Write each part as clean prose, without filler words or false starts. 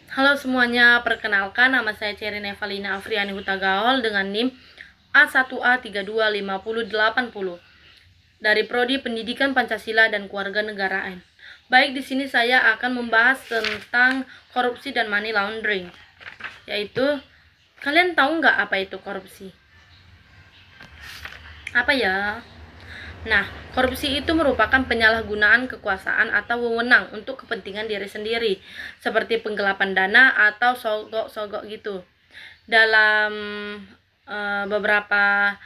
Halo semuanya, perkenalkan nama saya Cerin Evalina Afriani Hutagaol dengan NIM A1A325080 dari Prodi Pendidikan Pancasila dan Kewarganegaraan. Baik, di sini saya akan membahas tentang korupsi dan money laundering. Yaitu, kalian tahu nggak apa itu korupsi? Apa ya? Nah, korupsi itu merupakan penyalahgunaan kekuasaan atau wewenang untuk kepentingan diri sendiri, seperti penggelapan dana atau sogok-sogok gitu. Dalam beberapa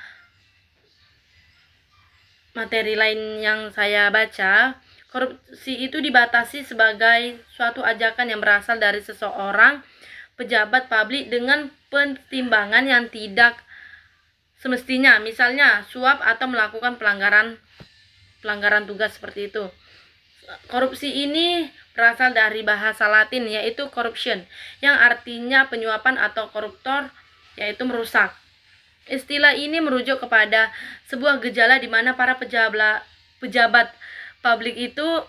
materi lain yang saya baca, korupsi itu dibatasi sebagai suatu ajakan yang berasal dari seseorang pejabat publik dengan pertimbangan yang tidak semestinya, misalnya suap atau melakukan pelanggaran tugas seperti itu. Korupsi ini berasal dari bahasa Latin yaitu corruption, yang artinya penyuapan atau koruptor, yaitu merusak. Istilah ini merujuk kepada sebuah gejala di mana para pejabat publik itu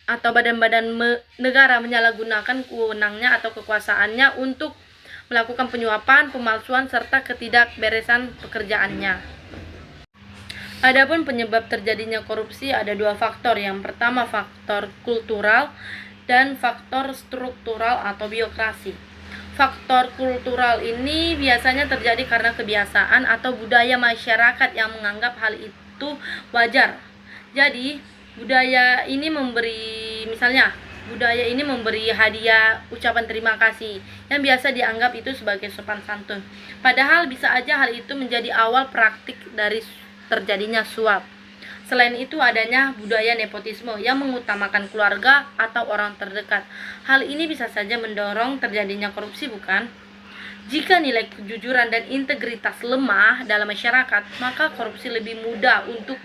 atau badan-badan negara menyalahgunakan wewenangnya atau kekuasaannya untuk melakukan penyuapan, pemalsuan, serta ketidakberesan pekerjaannya. Adapun penyebab terjadinya korupsi ada dua faktor. Yang pertama faktor kultural dan faktor struktural atau birokrasi. Faktor kultural ini biasanya terjadi karena kebiasaan atau budaya masyarakat yang menganggap hal itu wajar. Jadi, budaya ini memberi hadiah ucapan terima kasih yang biasa dianggap itu sebagai sopan santun. Padahal bisa aja hal itu menjadi awal praktik dari terjadinya suap. Selain itu adanya budaya nepotisme yang mengutamakan keluarga atau orang terdekat. Hal ini bisa saja mendorong terjadinya korupsi, bukan? Jika nilai kejujuran dan integritas lemah dalam masyarakat, maka korupsi lebih mudah untuk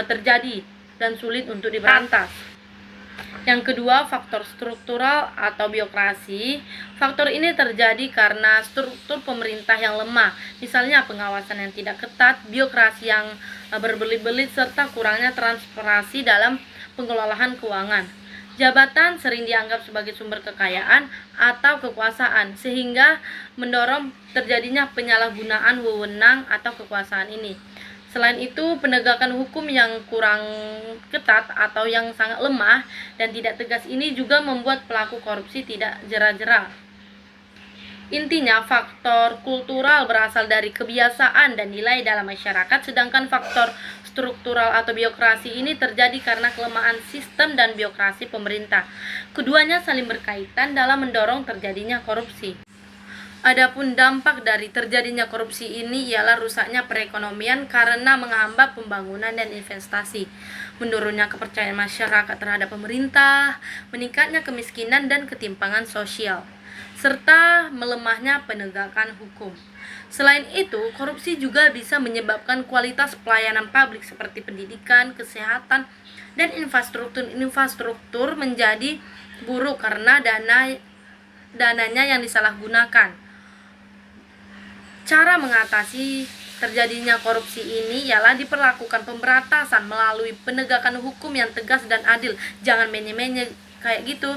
terjadi dan sulit untuk diberantas. Yang kedua, faktor struktural atau birokrasi. Faktor ini terjadi karena struktur pemerintah yang lemah, misalnya pengawasan yang tidak ketat, birokrasi yang berbelit-belit, serta kurangnya transparansi dalam pengelolaan keuangan. Jabatan sering dianggap sebagai sumber kekayaan atau kekuasaan, sehingga mendorong terjadinya penyalahgunaan wewenang atau kekuasaan ini. Selain itu, penegakan hukum yang kurang ketat atau yang sangat lemah dan tidak tegas ini juga membuat pelaku korupsi tidak jera-jera. Intinya, faktor kultural berasal dari kebiasaan dan nilai dalam masyarakat, sedangkan faktor struktural atau birokrasi ini terjadi karena kelemahan sistem dan birokrasi pemerintah. Keduanya saling berkaitan dalam mendorong terjadinya korupsi. Adapun dampak dari terjadinya korupsi ini ialah rusaknya perekonomian karena menghambat pembangunan dan investasi, menurunnya kepercayaan masyarakat terhadap pemerintah, meningkatnya kemiskinan dan ketimpangan sosial, serta melemahnya penegakan hukum. Selain itu, korupsi juga bisa menyebabkan kualitas pelayanan publik seperti pendidikan, kesehatan, dan infrastruktur menjadi buruk karena dananya yang disalahgunakan. Cara mengatasi terjadinya korupsi ini ialah diperlakukan pemberantasan melalui penegakan hukum yang tegas dan adil. Jangan menye-menye kayak gitu.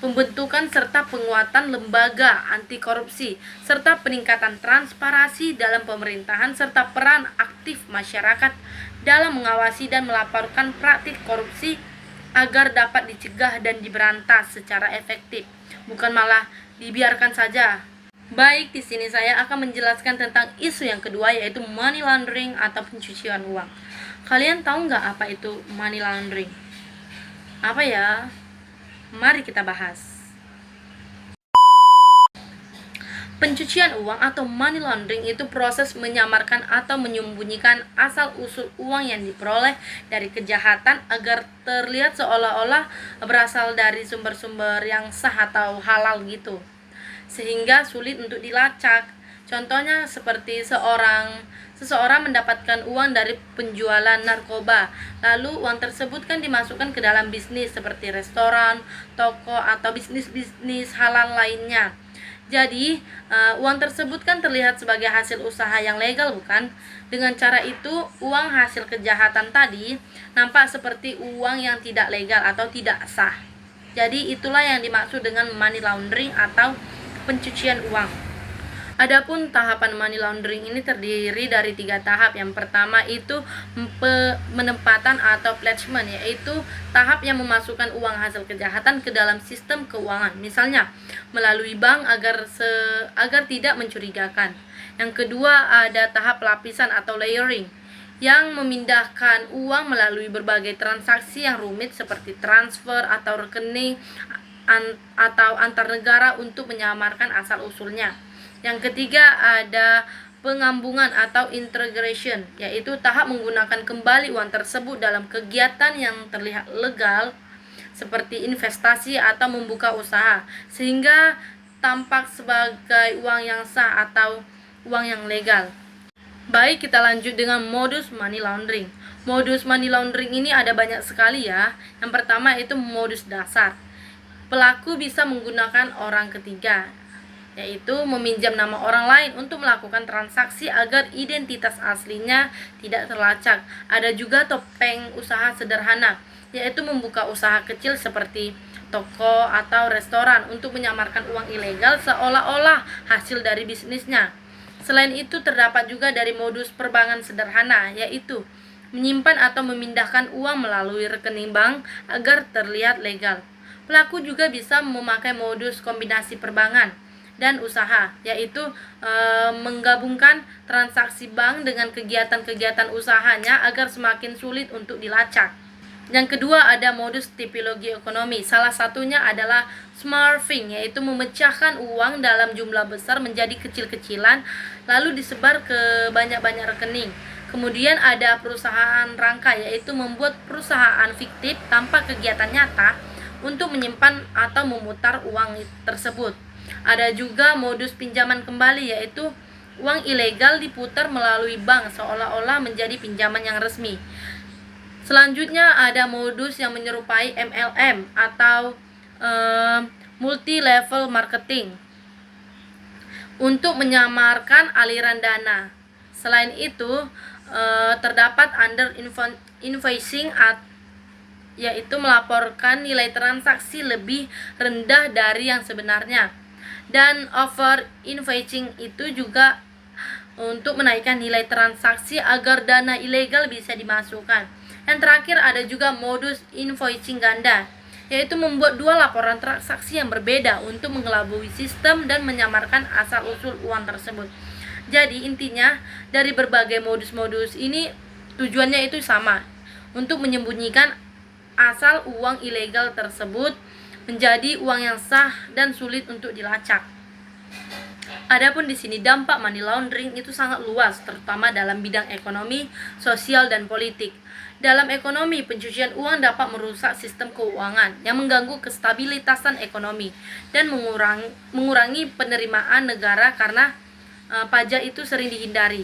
Pembentukan serta penguatan lembaga anti korupsi, serta peningkatan transparansi dalam pemerintahan, serta peran aktif masyarakat dalam mengawasi dan melaporkan praktik korupsi agar dapat dicegah dan diberantas secara efektif, bukan malah dibiarkan saja. Baik, di sini saya akan menjelaskan tentang isu yang kedua, yaitu money laundering atau pencucian uang. Kalian tahu nggak apa itu money laundering? Apa ya? Mari kita bahas. Pencucian uang atau money laundering itu proses menyamarkan atau menyembunyikan asal-usul uang yang diperoleh dari kejahatan agar terlihat seolah-olah berasal dari sumber-sumber yang sah atau halal gitu, sehingga sulit untuk dilacak. Contohnya seperti seseorang mendapatkan uang dari penjualan narkoba, lalu uang tersebut kan dimasukkan ke dalam bisnis seperti restoran, toko, atau bisnis-bisnis halal lainnya. Jadi, uang tersebut kan terlihat sebagai hasil usaha yang legal, bukan? Dengan cara itu, uang hasil kejahatan tadi nampak seperti uang yang tidak legal atau tidak sah. Jadi itulah yang dimaksud dengan money laundering atau pencucian uang. Adapun tahapan money laundering ini terdiri dari 3 tahap. Yang pertama itu penempatan atau placement, yaitu tahap yang memasukkan uang hasil kejahatan ke dalam sistem keuangan, misalnya melalui bank agar tidak mencurigakan. Yang kedua ada tahap lapisan atau layering, yang memindahkan uang melalui berbagai transaksi yang rumit seperti transfer atau rekening atau antar negara untuk menyamarkan asal-usulnya. Yang ketiga ada pengambungan atau integration, yaitu tahap menggunakan kembali uang tersebut dalam kegiatan yang terlihat legal seperti investasi atau membuka usaha, sehingga tampak sebagai uang yang sah atau uang yang legal. Baik, kita lanjut dengan modus money laundering. Modus money laundering ini ada banyak sekali ya. Yang pertama itu modus dasar. Pelaku bisa menggunakan orang ketiga, yaitu meminjam nama orang lain untuk melakukan transaksi agar identitas aslinya tidak terlacak. Ada juga topeng usaha sederhana, yaitu membuka usaha kecil seperti toko atau restoran untuk menyamarkan uang ilegal seolah-olah hasil dari bisnisnya. Selain itu terdapat juga dari modus perbankan sederhana, yaitu menyimpan atau memindahkan uang melalui rekening bank agar terlihat legal. Pelaku juga bisa memakai modus kombinasi perbankan dan usaha, yaitu menggabungkan transaksi bank dengan kegiatan-kegiatan usahanya agar semakin sulit untuk dilacak. Yang kedua ada modus tipologi ekonomi. Salah satunya adalah smurfing, yaitu memecahkan uang dalam jumlah besar menjadi kecil-kecilan lalu disebar ke banyak-banyak rekening. Kemudian ada perusahaan rangka, yaitu membuat perusahaan fiktif tanpa kegiatan nyata untuk menyimpan atau memutar uang tersebut. Ada juga modus pinjaman kembali, yaitu uang ilegal diputar melalui bank seolah-olah menjadi pinjaman yang resmi. Selanjutnya ada modus yang menyerupai MLM atau multi level marketing untuk menyamarkan aliran dana. Selain itu terdapat under invoicing, yaitu melaporkan nilai transaksi lebih rendah dari yang sebenarnya. Dan over invoicing itu juga untuk menaikkan nilai transaksi agar dana ilegal bisa dimasukkan. Yang terakhir ada juga modus invoicing ganda, yaitu membuat 2 laporan transaksi yang berbeda untuk mengelabui sistem dan menyamarkan asal-usul uang tersebut. Jadi intinya dari berbagai modus-modus ini tujuannya itu sama, untuk menyembunyikan asal uang ilegal tersebut menjadi uang yang sah dan sulit untuk dilacak. Adapun di sini dampak money laundering itu sangat luas, terutama dalam bidang ekonomi, sosial, dan politik. Dalam ekonomi, pencucian uang dapat merusak sistem keuangan yang mengganggu kestabilitasan ekonomi dan mengurangi penerimaan negara karena pajak itu sering dihindari.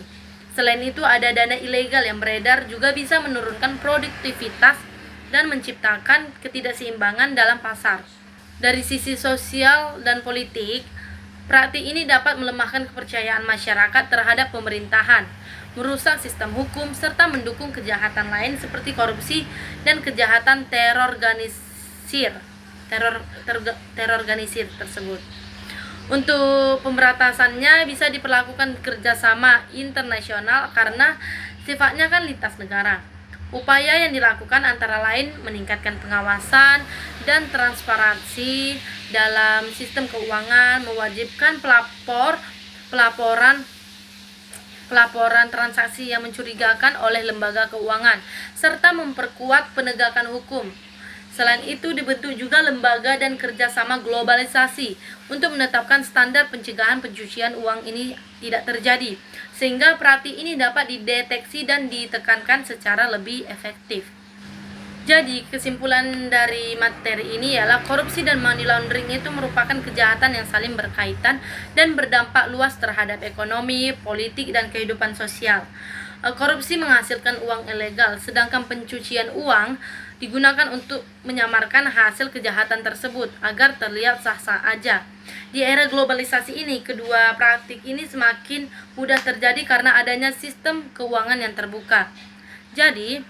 Selain itu ada dana ilegal yang beredar juga bisa menurunkan produktivitas dan menciptakan ketidakseimbangan dalam pasar. Dari sisi sosial dan politik, praktik ini dapat melemahkan kepercayaan masyarakat terhadap pemerintahan, merusak sistem hukum, serta mendukung kejahatan lain seperti korupsi dan kejahatan terorganisir tersebut. Untuk pemberantasannya bisa diperlakukan kerjasama internasional karena sifatnya kan lintas negara. Upaya yang dilakukan antara lain meningkatkan pengawasan dan transparansi dalam sistem keuangan, mewajibkan pelaporan transaksi yang mencurigakan oleh lembaga keuangan, serta memperkuat penegakan hukum. Selain itu dibentuk juga lembaga dan kerjasama globalisasi untuk menetapkan standar pencegahan pencucian uang ini tidak terjadi, sehingga praktik ini dapat dideteksi dan ditekankan secara lebih efektif. Jadi kesimpulan dari materi ini ialah korupsi dan money laundering itu merupakan kejahatan yang saling berkaitan dan berdampak luas terhadap ekonomi, politik, dan kehidupan sosial. Korupsi menghasilkan uang ilegal, sedangkan pencucian uang digunakan untuk menyamarkan hasil kejahatan tersebut agar terlihat sah-sah aja. Di era globalisasi ini, kedua praktik ini semakin mudah terjadi karena adanya sistem keuangan yang terbuka. Jadi,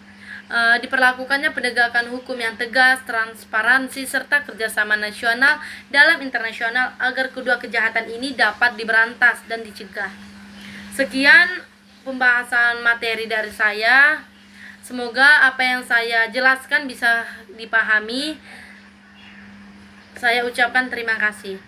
diperlakukannya penegakan hukum yang tegas, transparansi, serta kerjasama nasional dalam internasional agar kedua kejahatan ini dapat diberantas dan dicegah. Sekian pembahasan materi dari saya. Semoga apa yang saya jelaskan bisa dipahami. Saya ucapkan terima kasih.